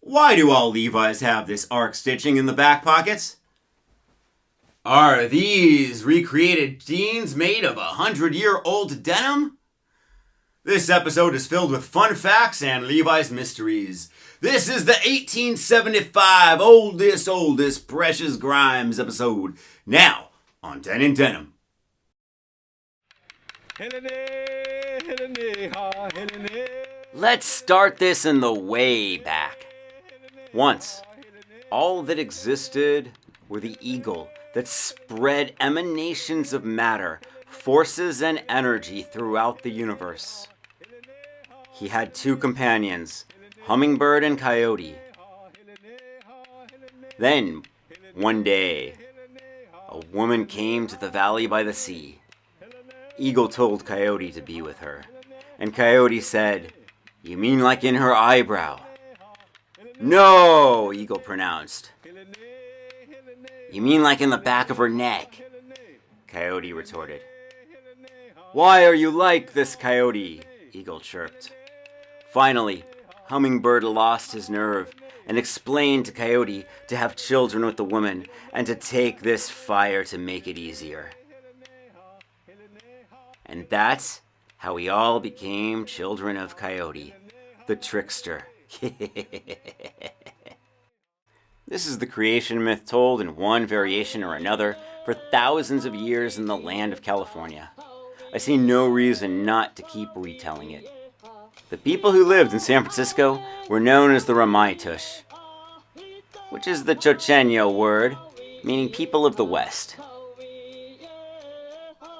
Why do all Levi's have this arc stitching in the back pockets? Are these recreated jeans made of 100-year-old denim? This episode is filled with fun facts and Levi's mysteries. This is the 1875 oldest Precious Grimes episode. Now, on Den & Denim. Let's start this in the way back. Once, all that existed were the eagle that spread emanations of matter, forces, and energy throughout the universe. He had two companions, Hummingbird and Coyote. Then, one day, a woman came to the valley by the sea. Eagle told Coyote to be with her, and Coyote said, "You mean like in her eyebrow?" "No," Eagle pronounced. "You mean like in the back of her neck?" Coyote retorted. "Why are you like this, Coyote?" Eagle chirped. Finally, Hummingbird lost his nerve and explained to Coyote to have children with the woman and to take this fire to make it easier. And that's how we all became children of Coyote, the trickster. This is the creation myth told in one variation or another for thousands of years in the land of California. I see no reason not to keep retelling it. The people who lived in San Francisco were known as the Ramaytush, which is the Chochenyo word meaning people of the West.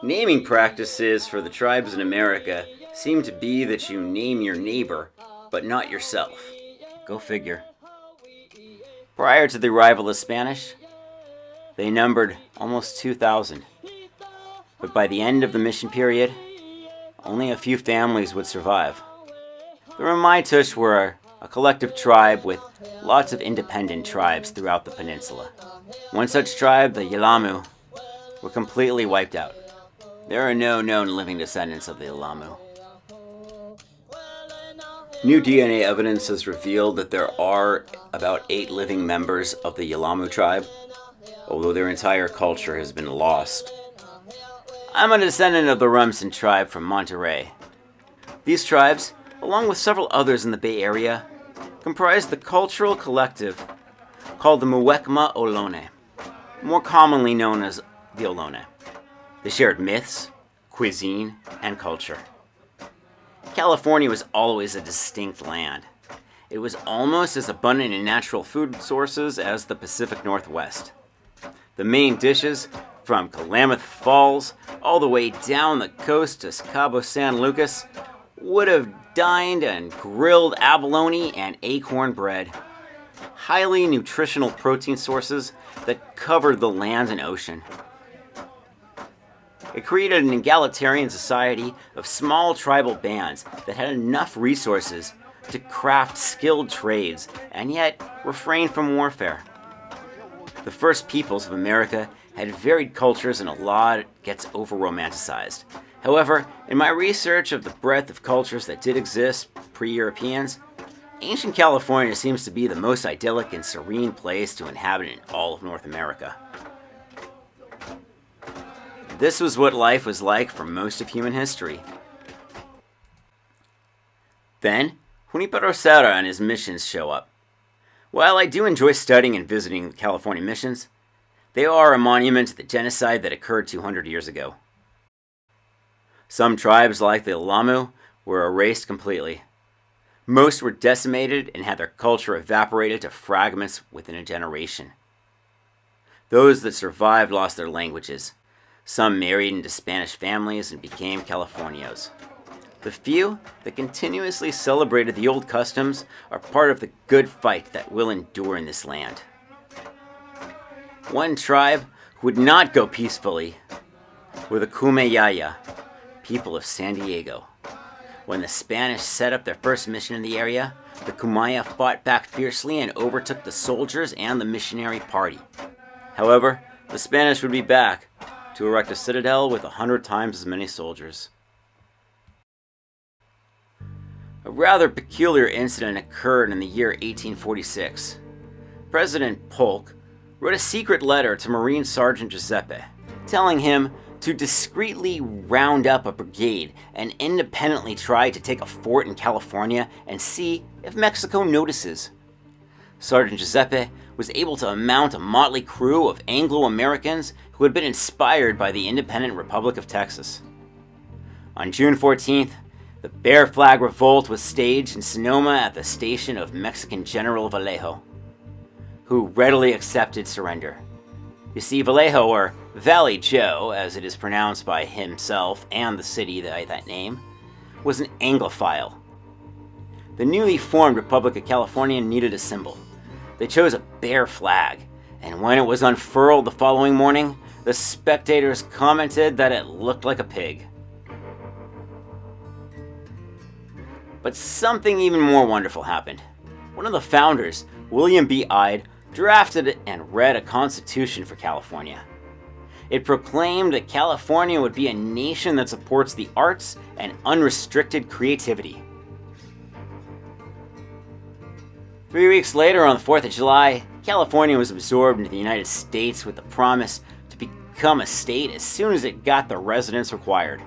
Naming practices for the tribes in America seem to be that you name your neighbor, but not yourself. Go figure. Prior to the arrival of Spanish, they numbered almost 2,000. But by the end of the mission period, only a few families would survive. The Ramaytush were a collective tribe with lots of independent tribes throughout the peninsula. One such tribe, the Yelamu, were completely wiped out. There are no known living descendants of the Yelamu. New DNA evidence has revealed that there are about 8 living members of the Yelamu tribe, although their entire culture has been lost. I'm a descendant of the Rumsen tribe from Monterey. These tribes, along with several others in the Bay Area, comprise the cultural collective called the Muwekma Ohlone, more commonly known as the Ohlone. They shared myths, cuisine, and culture. California was always a distinct land. It was almost as abundant in natural food sources as the Pacific Northwest. The main dishes, from Klamath Falls all the way down the coast to Cabo San Lucas, would have dined and grilled abalone and acorn bread, highly nutritional protein sources that covered the land and ocean. It created an egalitarian society of small tribal bands that had enough resources to craft skilled trades and yet refrain from warfare. The first peoples of America had varied cultures and a lot gets over-romanticized. However, in my research of the breadth of cultures that did exist pre-Europeans, ancient California seems to be the most idyllic and serene place to inhabit in all of North America. This was what life was like for most of human history. Then, Junipero Serra and his missions show up. While I do enjoy studying and visiting California missions, they are a monument to the genocide that occurred 200 years ago. Some tribes, like the Yelamu, were erased completely. Most were decimated and had their culture evaporated to fragments within a generation. Those that survived lost their languages. Some married into Spanish families and became Californios. The few that continuously celebrated the old customs are part of the good fight that will endure in this land. One tribe who would not go peacefully were the Kumeyaaya, people of San Diego. When the Spanish set up their first mission in the area, the Kumaya fought back fiercely and overtook the soldiers and the missionary party. However, the Spanish would be back to erect a citadel with 100 times as many soldiers. A rather peculiar incident occurred in the year 1846. President Polk wrote a secret letter to Marine Sergeant Giuseppe, telling him to discreetly round up a brigade and independently try to take a fort in California and see if Mexico notices. Sergeant Giuseppe was able to mount a motley crew of Anglo-Americans who had been inspired by the independent Republic of Texas. On June 14th, the Bear Flag Revolt was staged in Sonoma at the station of Mexican General Vallejo, who readily accepted surrender. You see, Vallejo, or Valley Joe, as it is pronounced by himself and the city by that name, was an Anglophile. The newly formed Republic of California needed a symbol. They chose a bear flag, and when it was unfurled the following morning, the spectators commented that it looked like a pig. But something even more wonderful happened. One of the founders, William B. Ide, drafted and read a constitution for California. It proclaimed that California would be a nation that supports the arts and unrestricted creativity. 3 weeks later, on the 4th of July, California was absorbed into the United States with the promise to become a state as soon as it got the residents required.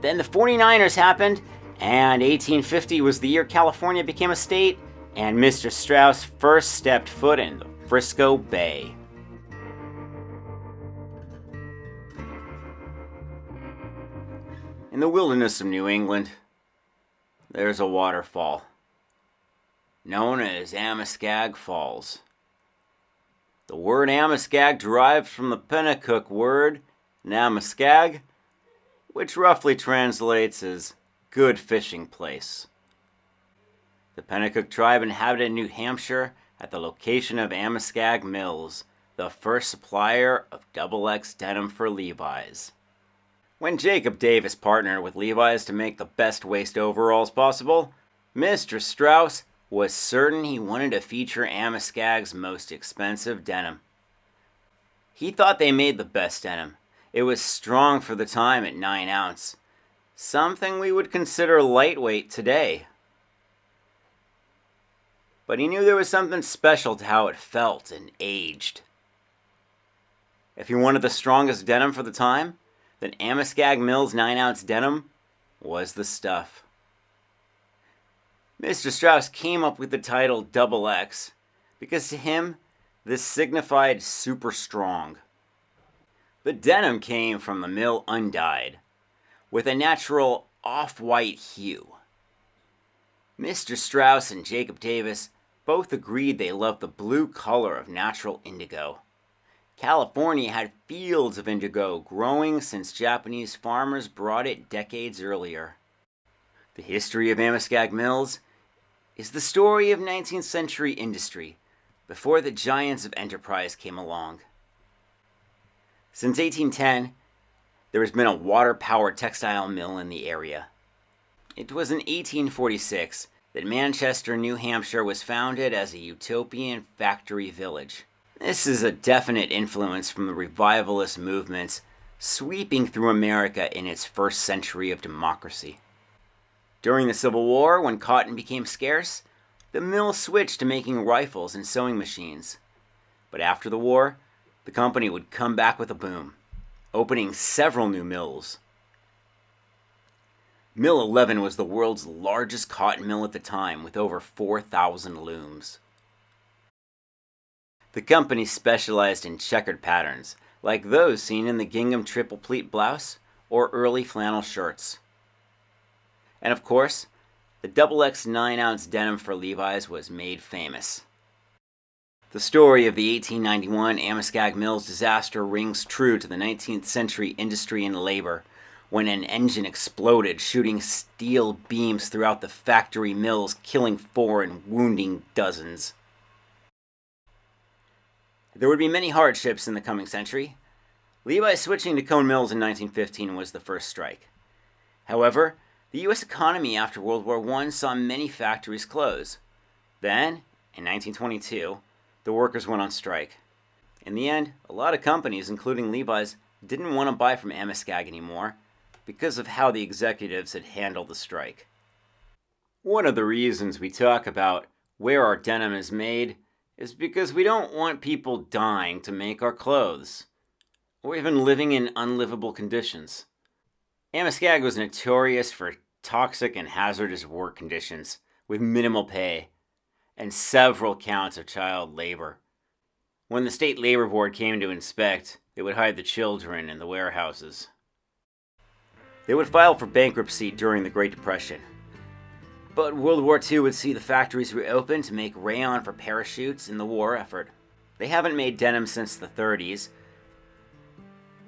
Then the 49ers happened, and 1850 was the year California became a state, and Mr. Strauss first stepped foot in the Frisco Bay. In the wilderness of New England, there's a waterfall known as Amoskeag Falls. The word Amoskeag derives from the Pennacook word Amoskeag, which roughly translates as good fishing place. The Pennacook tribe inhabited New Hampshire at the location of Amoskeag Mills, the first supplier of XX denim for Levi's. When Jacob Davis partnered with Levi's to make the best waist overalls possible, Mr. Strauss was certain he wanted to feature Amoskeag's most expensive denim. He thought they made the best denim. It was strong for the time at 9 ounce, something we would consider lightweight today. But he knew there was something special to how it felt and aged. If he wanted the strongest denim for the time, then Amoskeag Mills 9 ounce denim was the stuff. Mr. Strauss came up with the title XX because to him, this signified super strong. The denim came from the mill undyed, with a natural off-white hue. Mr. Strauss and Jacob Davis both agreed they loved the blue color of natural indigo. California had fields of indigo growing since Japanese farmers brought it decades earlier. The history of Amoskeag Mills is the story of 19th century industry before the giants of enterprise came along. Since 1810, there has been a water-powered textile mill in the area. It was in 1846 that Manchester, New Hampshire was founded as a utopian factory village. This is a definite influence from the revivalist movements sweeping through America in its first century of democracy. During the Civil War, when cotton became scarce, the mill switched to making rifles and sewing machines. But after the war, the company would come back with a boom, opening several new mills. Mill 11 was the world's largest cotton mill at the time, with over 4,000 looms. The company specialized in checkered patterns, like those seen in the gingham triple pleat blouse or early flannel shirts. And of course, the XX 9 ounce denim for Levi's was made famous. The story of the 1891 Amoskeag Mills disaster rings true to the 19th century industry and labor, when an engine exploded, shooting steel beams throughout the factory mills, killing 4 and wounding dozens. There would be many hardships in the coming century. Levi switching to cone mills in 1915 was the first strike. However, the U.S. economy after World War I saw many factories close. Then, in 1922, the workers went on strike. In the end, a lot of companies, including Levi's, didn't want to buy from Amoskeag anymore because of how the executives had handled the strike. One of the reasons we talk about where our denim is made is because we don't want people dying to make our clothes, or even living in unlivable conditions. Amoskeag was notorious for toxic and hazardous work conditions with minimal pay and several counts of child labor. When the State Labor Board came to inspect, they would hide the children in the warehouses. They would file for bankruptcy during the Great Depression. But World War II would see the factories reopen to make rayon for parachutes in the war effort. They haven't made denim since the 30s.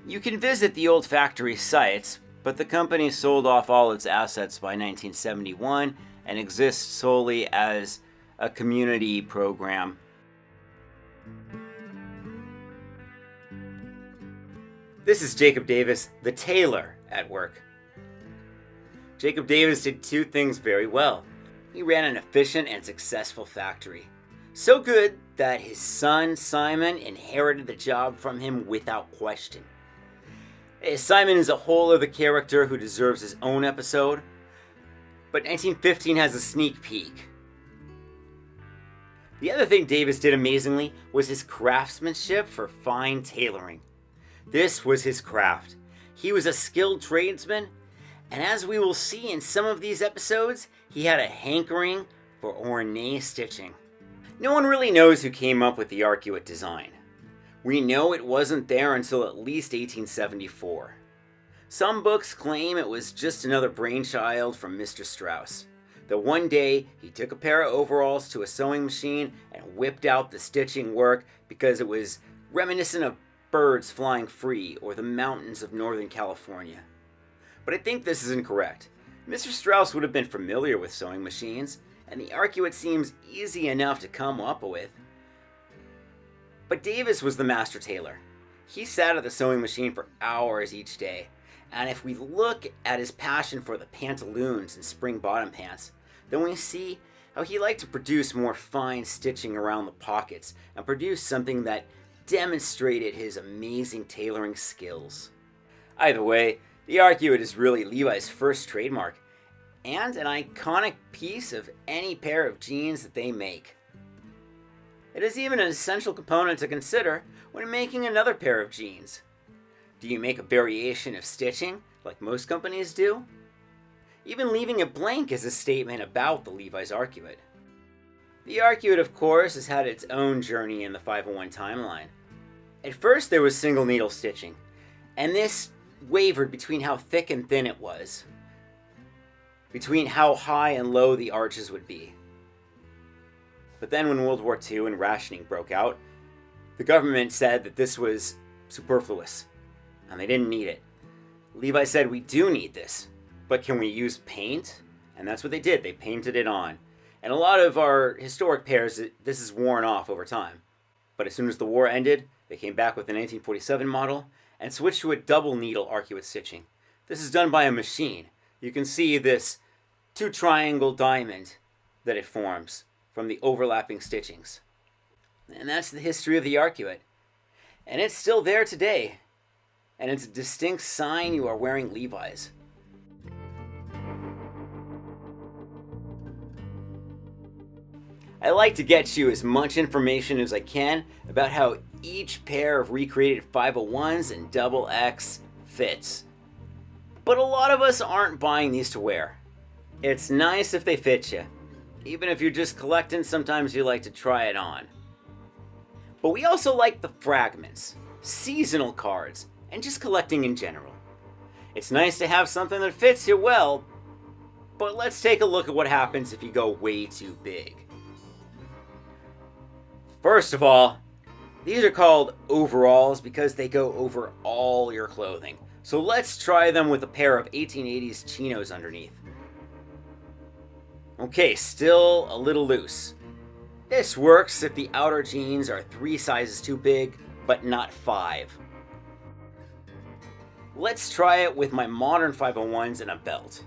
You can visit the old factory sites, but the company sold off all its assets by 1971 and exists solely as a community program. This is Jacob Davis, the tailor, at work. Jacob Davis did two things very well. He ran an efficient and successful factory. So good that his son, Simon, inherited the job from him without question. Simon is a whole other character who deserves his own episode, but 1915 has a sneak peek. The other thing Davis did amazingly was his craftsmanship for fine tailoring. This was his craft. He was a skilled tradesman, and as we will see in some of these episodes, he had a hankering for ornate stitching. No one really knows who came up with the Arcuate design. We know it wasn't there until at least 1874. Some books claim it was just another brainchild from Mr. Strauss. That one day he took a pair of overalls to a sewing machine and whipped out the stitching work because it was reminiscent of birds flying free or the mountains of Northern California. But I think this is incorrect. Mr. Strauss would have been familiar with sewing machines, and the Arcuate seems easy enough to come up with. But Davis was the master tailor. He sat at the sewing machine for hours each day, and if we look at his passion for the pantaloons and spring bottom pants, then we see how he liked to produce more fine stitching around the pockets and produce something that demonstrated his amazing tailoring skills. Either way, the Arcuate is really Levi's first trademark, and an iconic piece of any pair of jeans that they make. It is even an essential component to consider when making another pair of jeans. Do you make a variation of stitching, like most companies do? Even leaving it blank is a statement about the Levi's Arcuate. The Arcuate, of course, has had its own journey in the 501 timeline. At first there was single needle stitching, and this wavered between how thick and thin it was, between how high and low the arches would be. But then when World War II and rationing broke out, the government said that this was superfluous, and they didn't need it. Levi said, we do need this, but can we use paint? And that's what they did. They painted it on. And a lot of our historic pairs, this is worn off over time. But as soon as the war ended, they came back with the 1947 model and switched to a double needle Arcuate stitching. This is done by a machine. You can see this two triangle diamond that it forms from the overlapping stitchings. And that's the history of the Arcuate. And it's still there today. And it's a distinct sign you are wearing Levi's. I like to get you as much information as I can about how each pair of recreated 501s and XX fits. But a lot of us aren't buying these to wear. It's nice if they fit you. Even if you're just collecting, sometimes you like to try it on. But we also like the fragments, seasonal cards, and just collecting in general. It's nice to have something that fits you well, but let's take a look at what happens if you go way too big. First of all, these are called overalls because they go over all your clothing. So let's try them with a pair of 1880s chinos underneath. Okay, still a little loose. This works if the outer jeans are 3 sizes too big, but not 5. Let's try it with my modern 501s and a belt.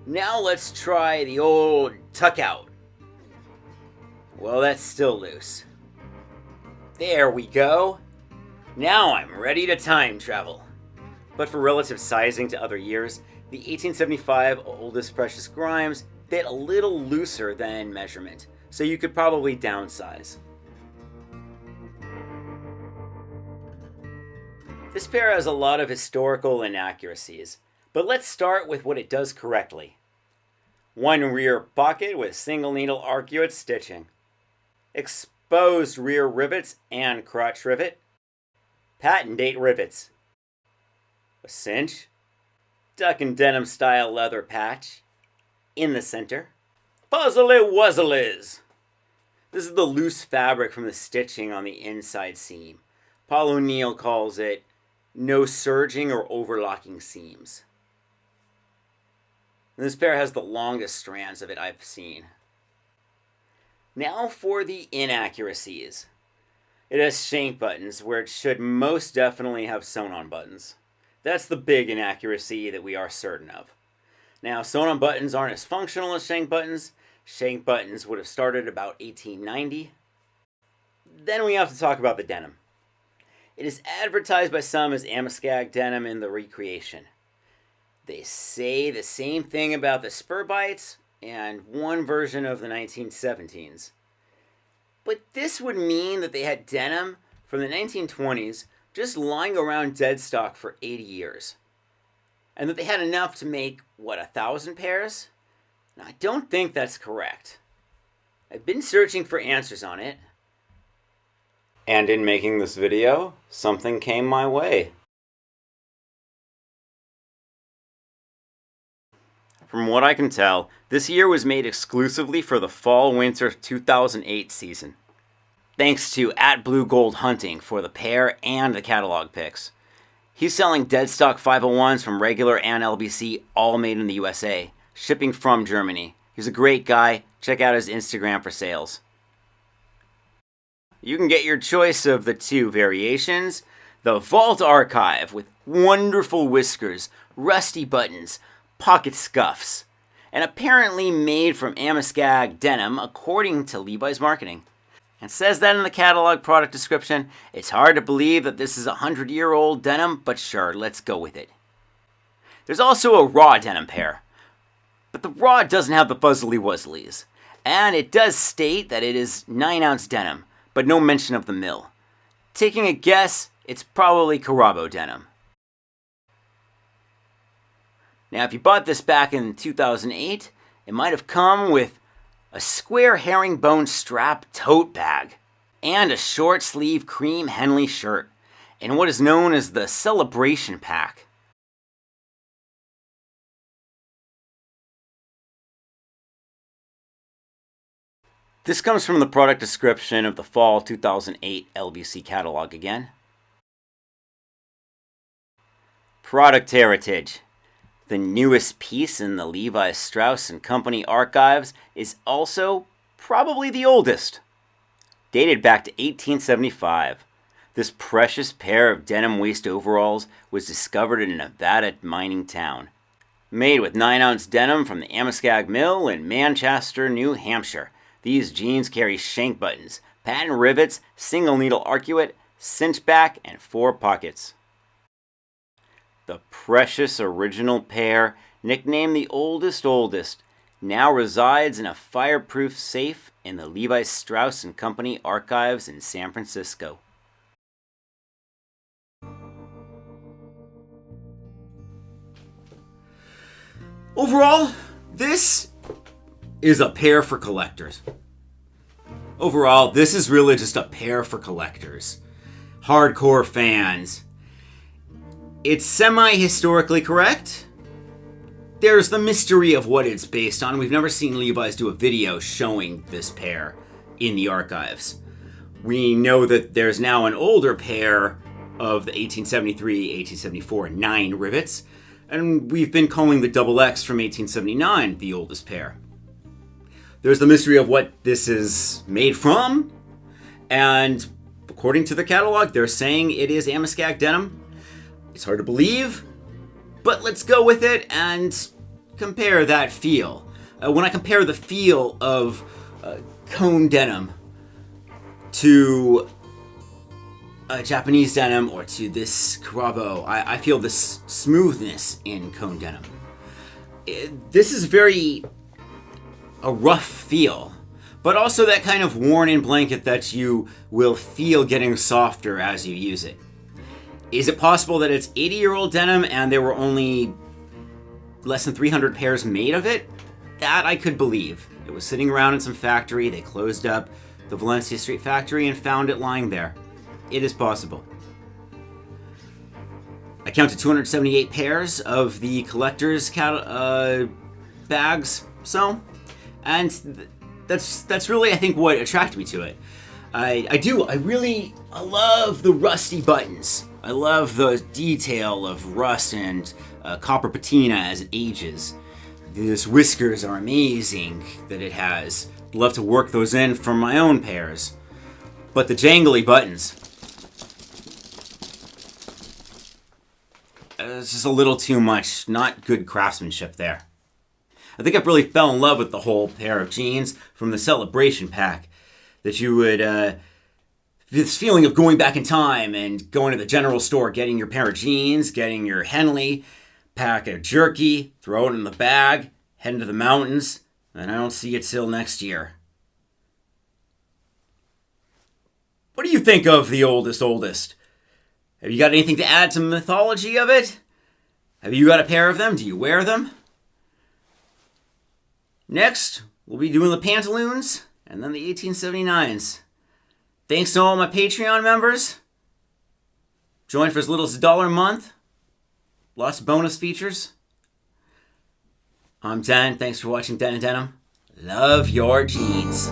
Now let's try the old tuck out. Well, that's still loose. There we go. Now I'm ready to time travel. But for relative sizing to other years, the 1875 Oldest Precious Grimes fit a little looser than measurement, so you could probably downsize. This pair has a lot of historical inaccuracies, but let's start with what it does correctly. One rear pocket with single needle arcuate stitching. Exposed rear rivets and crotch rivet. Patent date rivets. A cinch. Duck and denim style leather patch. In the center. Puzzly wuzzlies! This is the loose fabric from the stitching on the inside seam. Paul O'Neill calls it no surging or overlocking seams. And this pair has the longest strands of it I've seen. Now for the inaccuracies. It has shank buttons where it should most definitely have sewn-on buttons. That's the big inaccuracy that we are certain of. Now, sewn-on buttons aren't as functional as shank buttons. Shank buttons would have started about 1890. Then we have to talk about the denim. It is advertised by some as Amoskeag denim in the recreation. They say the same thing about the spur bites and one version of the 1917s. But this would mean that they had denim from the 1920s just lying around dead stock for 80 years. And that they had enough to make, 1,000 pairs? Now, I don't think that's correct. I've been searching for answers on it. And in making this video, something came my way. From what I can tell, this year was made exclusively for the fall-winter 2008 season. Thanks to @BlueGoldHunting for the pair and the catalog pics. He's selling dead stock 501s from regular and LVC, all made in the USA, shipping from Germany. He's a great guy. Check out his Instagram for sales. You can get your choice of the two variations. The Vault Archive with wonderful whiskers, rusty buttons, pocket scuffs, and apparently made from Amoskeag denim according to Levi's marketing. And says that in the catalog product description. It's hard to believe that this is a 100-year-old denim, but sure, let's go with it. There's also a raw denim pair, but the raw doesn't have the fuzzly wuzzlies, and it does state that it is 9-ounce denim, but no mention of the mill. Taking a guess, it's probably Carabo denim. Now, if you bought this back in 2008, it might have come with a square herringbone strap tote bag and a short sleeve cream Henley shirt in what is known as the Celebration Pack. This comes from the product description of the fall 2008 LVC catalog again. Product heritage. The newest piece in the Levi Strauss & Company archives is also probably the oldest. Dated back to 1875, this precious pair of denim waist overalls was discovered in a Nevada mining town. Made with 9-ounce denim from the Amoskeag Mill in Manchester, New Hampshire. These jeans carry shank buttons, patent rivets, single needle arcuate, cinch back, and 4 pockets. The precious original pair, nicknamed the oldest, now resides in a fireproof safe in the Levi Strauss & Company archives in San Francisco. Overall, this is a pair for collectors. Overall, this is really just a pair for collectors. Hardcore fans. It's semi-historically correct. There's the mystery of what it's based on. We've never seen Levi's do a video showing this pair in the archives. We know that there's now an older pair of the 1873-1874 9 rivets, and we've been calling the double X from 1879 the oldest pair. There's the mystery of what this is made from, and according to the catalog, they're saying it is Amoskeag denim. It's hard to believe, but let's go with it and compare that feel. When I compare the feel of cone denim to Japanese denim or to this Carabo, I feel this smoothness in cone denim. This is very a rough feel, but also that kind of worn-in blanket that you will feel getting softer as you use it. Is it possible that it's 80-year-old denim and there were only less than 300 pairs made of it? That I could believe. It was sitting around in some factory, they closed up the Valencia Street factory and found it lying there. It is possible. I counted 278 pairs of the collector's bags, and that's really, I think, what attracted me to it. I love the rusty buttons. I love the detail of rust and copper patina as it ages. These whiskers are amazing that it has. I'd love to work those in for my own pairs. But the jangly buttons, it's just a little too much. Not good craftsmanship there. I think I really fell in love with the whole pair of jeans from the celebration pack. That you would, this feeling of going back in time and going to the general store, getting your pair of jeans, getting your Henley, pack of jerky, throw it in the bag, head into the mountains, and I don't see it till next year. What do you think of the oldest? Have you got anything to add to the mythology of it? Have you got a pair of them? Do you wear them? Next, we'll be doing the pantaloons and then the 1879s. Thanks to all my Patreon members. Join for as little as $1 a month. Lots of bonus features. I'm Dan. Thanks for watching Den and Denim. Love your jeans.